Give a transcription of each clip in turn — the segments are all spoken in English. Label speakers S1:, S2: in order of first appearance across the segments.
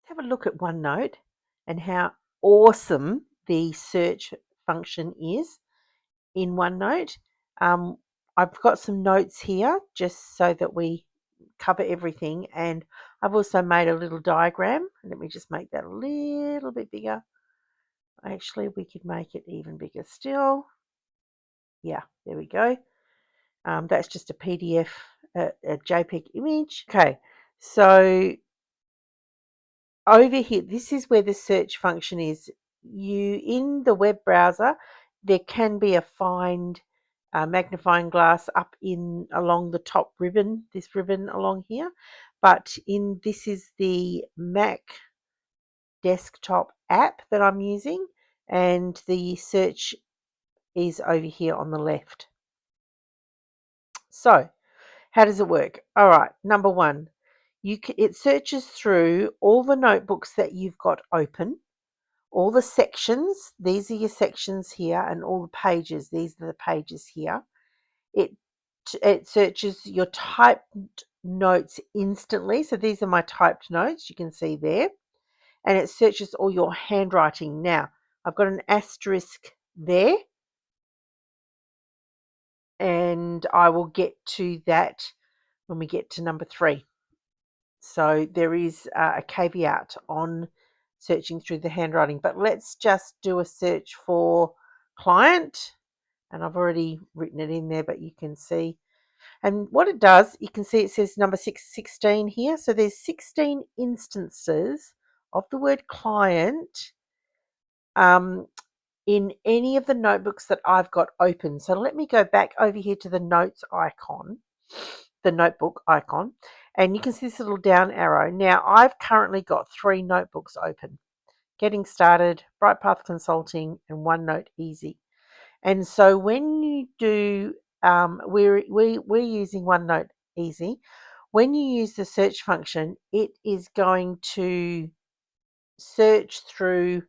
S1: have a look at OneNote and how awesome the search function is in OneNote. Um, I've got some notes here just so that we cover everything, and I've also made a little diagram. Let me just make that a little bit bigger. Actually, we could make it even bigger still. Yeah, there we go. That's just a PDF, a JPEG image. Okay, so over here, this is where the search function is. In the web browser, there can be a find magnifying glass up in along the top ribbon, this ribbon along here. But this is the Mac desktop app that I'm using, and the search is over here on the left. So, how does it work? All right, number one, it searches through all the notebooks that you've got open, all the sections. These are your sections here, and all the pages. These are the pages here. It it searches your typed notes instantly. So these are my typed notes. You can see there, and it searches all your handwriting. Now I've got an asterisk there, and I will get to that when we get to number 3. So there is a caveat on searching through the handwriting, but let's just do a search for client, and I've already written it in there, but you can see. And what it does, you can see it says number 16 here. So there's 16 instances of the word client um, in any of the notebooks that I've got open. So let me go back over here to the notes icon, the notebook icon, and you can see this little down arrow. Now I've currently got 3 notebooks open: Getting Started, Bright Path Consulting, and OneNote Easy. And so when you do, we're using OneNote Easy. When you use the search function, it is going to search through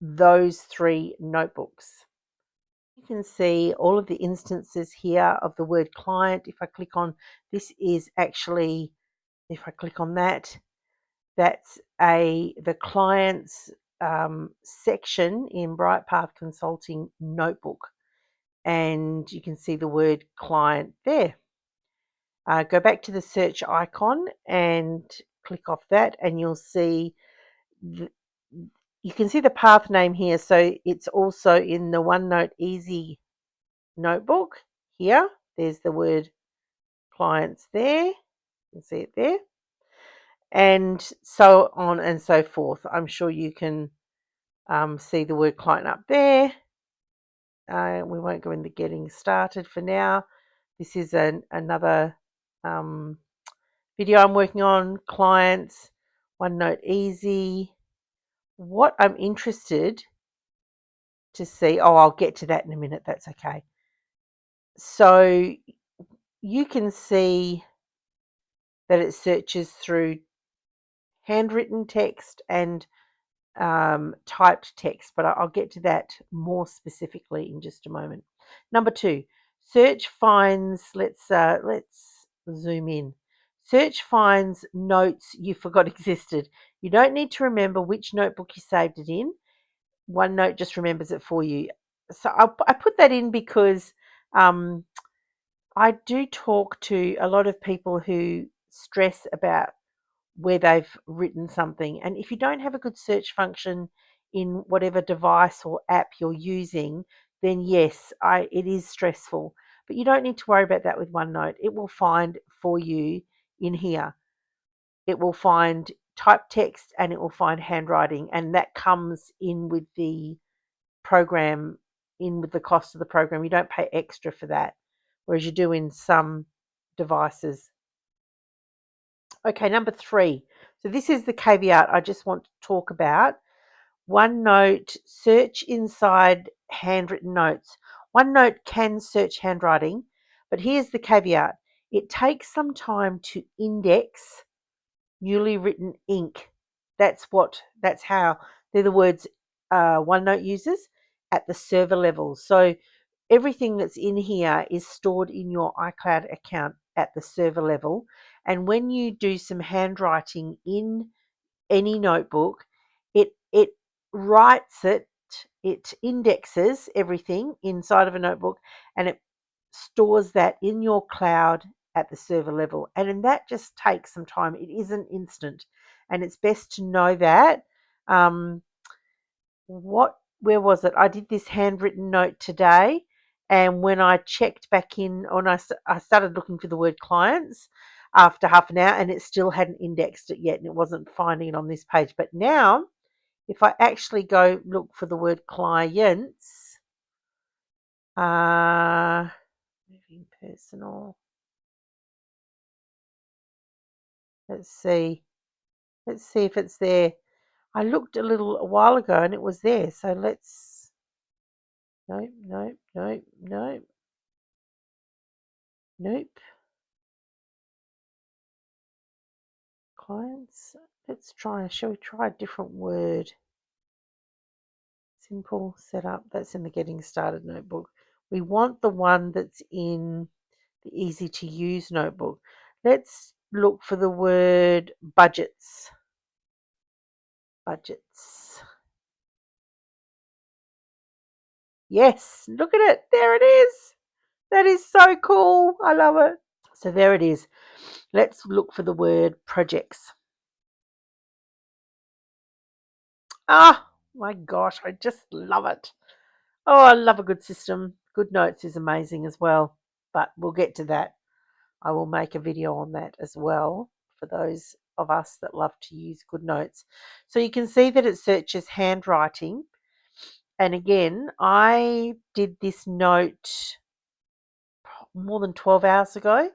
S1: those 3 notebooks. You can see all of the instances here of the word client. If I click on, this is actually, if I click on that, that's the client's section in Bright Path Consulting notebook. And you can see the word client there. Go back to the search icon and click off that, and you'll see you can see the path name here. So it's also in the OneNote Easy notebook here. There's the word clients there. You can see it there. And so on and so forth. I'm sure you can see the word client up there. We won't go into getting started for now. This is another video I'm working on, clients, OneNote Easy. What I'm interested to see, I'll get to that in a minute, that's okay. So you can see that it searches through handwritten text and typed text, but I'll get to that more specifically in just a moment. Number 2, search finds. Let's zoom in. Search finds notes you forgot existed. You don't need to remember which notebook you saved it in. OneNote just remembers it for you. So I put that in because I do talk to a lot of people who stress about where they've written something. And if you don't have a good search function in whatever device or app you're using, then yes, it is stressful. But you don't need to worry about that with OneNote. It will find for you in here. It will find typed text and it will find handwriting, and that comes in with the program, in with the cost of the program. You don't pay extra for that, whereas you do in some devices. Okay, number 3. So this is the caveat I just want to talk about. OneNote search inside handwritten notes. OneNote can search handwriting, but here's the caveat. It takes some time to index newly written ink. That's how they're the words OneNote uses at the server level. So everything that's in here is stored in your iCloud account at the server level. And when you do some handwriting in any notebook, it writes it, it indexes everything inside of a notebook, and it stores that in your cloud at the server level. And that just takes some time. It isn't instant, and it's best to know that. Um, where was it? I did this handwritten note today, and when I checked back in, I started looking for the word clients after half an hour, and it still hadn't indexed it yet, and it wasn't finding it on this page. But now, if I actually go look for the word clients, moving personal. Let's see. Let's see if it's there. I looked a while ago and it was there. So let's. Nope, nope, nope, nope, nope. Clients. Let's try. Shall we try a different word? Simple setup. That's in the getting started notebook. We want the one that's in the easy to use notebook. Let's look for the word budgets. Budgets. Yes, look at it. There it is. That is so cool. I love it. So there it is. Let's look for the word projects. Ah, my gosh, I just love it. Oh, I love a good system. GoodNotes is amazing as well, but we'll get to that. I will make a video on that as well for those of us that love to use GoodNotes. So you can see that it searches handwriting. And again, I did this note more than 12 hours ago.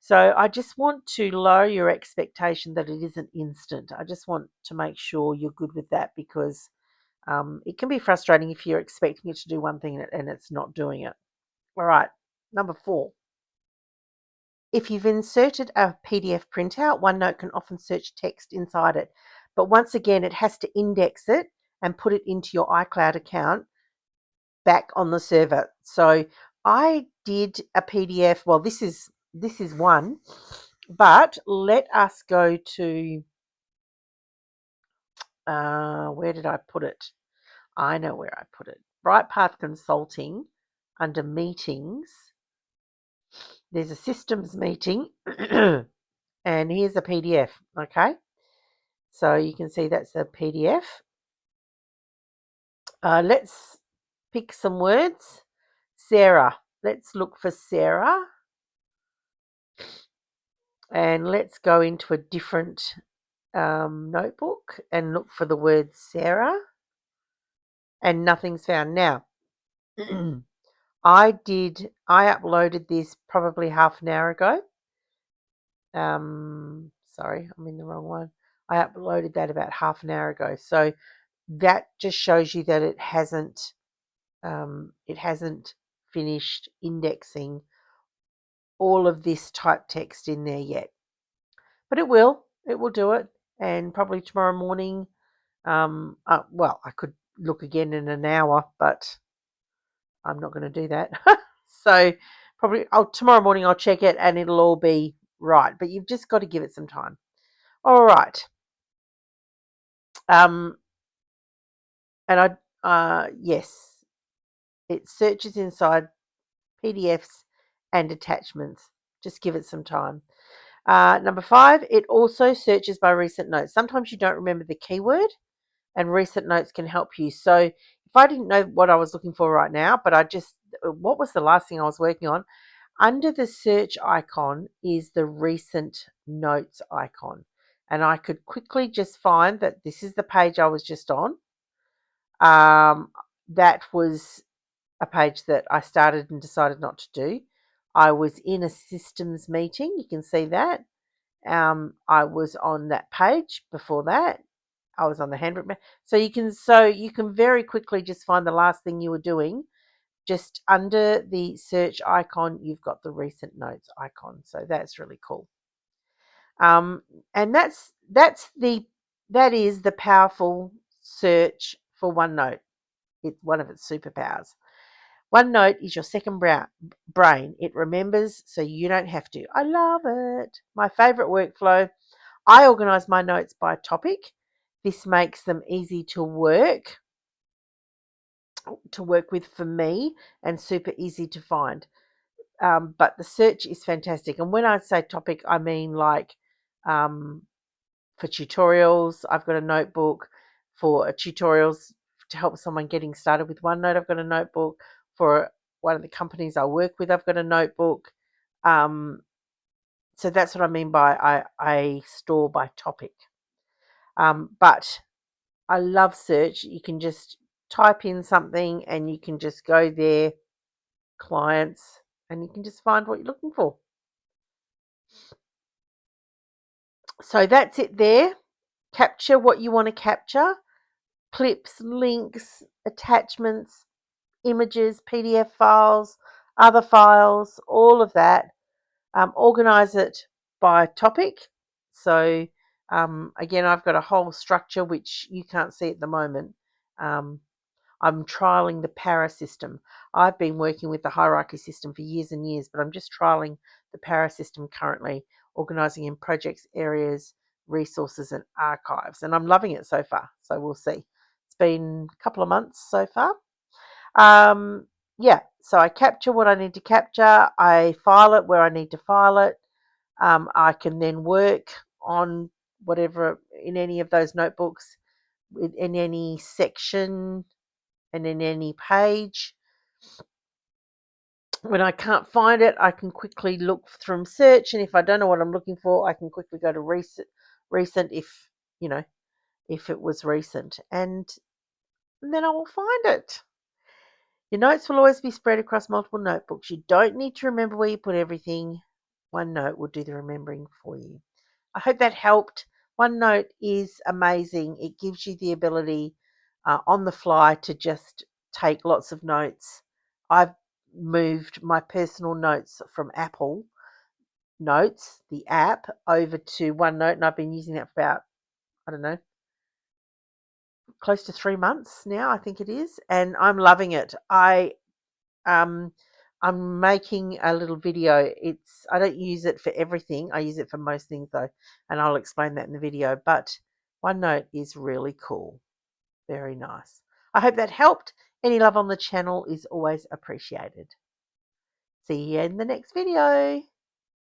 S1: So I just want to lower your expectation that it isn't instant. I just want to make sure you're good with that, because it can be frustrating if you're expecting it to do one thing and it's not doing it. All right, number 4. If you've inserted a PDF printout, OneNote can often search text inside it. But once again, it has to index it and put it into your iCloud account back on the server. So I did a PDF. Well, this is one, but let us go to where did I put it? I know where I put it. Brightpath Consulting, under meetings. There's a systems meeting, and here's a PDF. Okay, so you can see that's a PDF. Let's pick some words. Sarah. Let's look for Sarah. And let's go into a different notebook and look for the word Sarah. And nothing's found. Now, I uploaded this probably half an hour ago. Sorry, I'm in the wrong one. I uploaded that about half an hour ago. So that just shows you that it hasn't finished indexing all of this type text in there yet. But it will do it. And probably tomorrow morning, well, I could look again in an hour, but I'm not going to do that. So probably tomorrow morning I'll check it and it'll all be right. But you've just got to give it some time. All right. And yes, it searches inside PDFs and attachments. Just give it some time. Number 5, it also searches by recent notes. Sometimes you don't remember the keyword, and recent notes can help you. So if I didn't know what I was looking for right now, but what was the last thing I was working on? Under the search icon is the recent notes icon. And I could quickly just find that this is the page I was just on. That was a page that I started and decided not to do. I was in a systems meeting. You can see that. I was on that page before that. I was on the handwritten. So you can very quickly just find the last thing you were doing. Just under the search icon, you've got the recent notes icon. So that's really cool. And that is the powerful search for OneNote. It's one of its superpowers. OneNote is your second brain. It remembers so you don't have to. I love it. My favorite workflow. I organize my notes by topic. This makes them easy to work with for me and super easy to find. But the search is fantastic. And when I say topic, I mean like um, for tutorials, I've got a notebook for tutorials to help someone getting started with OneNote. I've got a notebook for one of the companies I work with. I've got a notebook. So that's what I mean by I store by topic. But I love search. You can just type in something and you can just go there, clients, and you can just find what you're looking for. So that's it there. Capture what you want to capture. Clips, links, attachments, images, PDF files, other files, all of that. Organize it by topic. So again, I've got a whole structure which you can't see at the moment. Um, I'm trialing the para system. I've been working with the hierarchy system for years and years, but I'm just trialing the para system currently, organizing in projects, areas, resources, and archives. And I'm loving it so far. So we'll see. It's been a couple of months so far. Um, yeah, so I capture what I need to capture. I file it where I need to file it. I can then work on whatever in any of those notebooks, in any section and in any page. When I can't find it, I can quickly look through search, and if I don't know what I'm looking for, I can quickly go to recent if if it was recent, and then I will find it. Your notes will always be spread across multiple notebooks. You don't need to remember where you put everything. OneNote will do the remembering for you. I hope that helped. OneNote is amazing. It gives you the ability on the fly to just take lots of notes. I've moved my personal notes from Apple Notes, the app, over to OneNote, and I've been using that for about, I don't know, close to 3 months now, I think it is, and I'm loving it. Um, I'm making a little video. I don't use it for everything. I use it for most things though, and I'll explain that in the video. But OneNote is really cool. Very nice. I hope that helped. Any love on the channel is always appreciated. See you in the next video.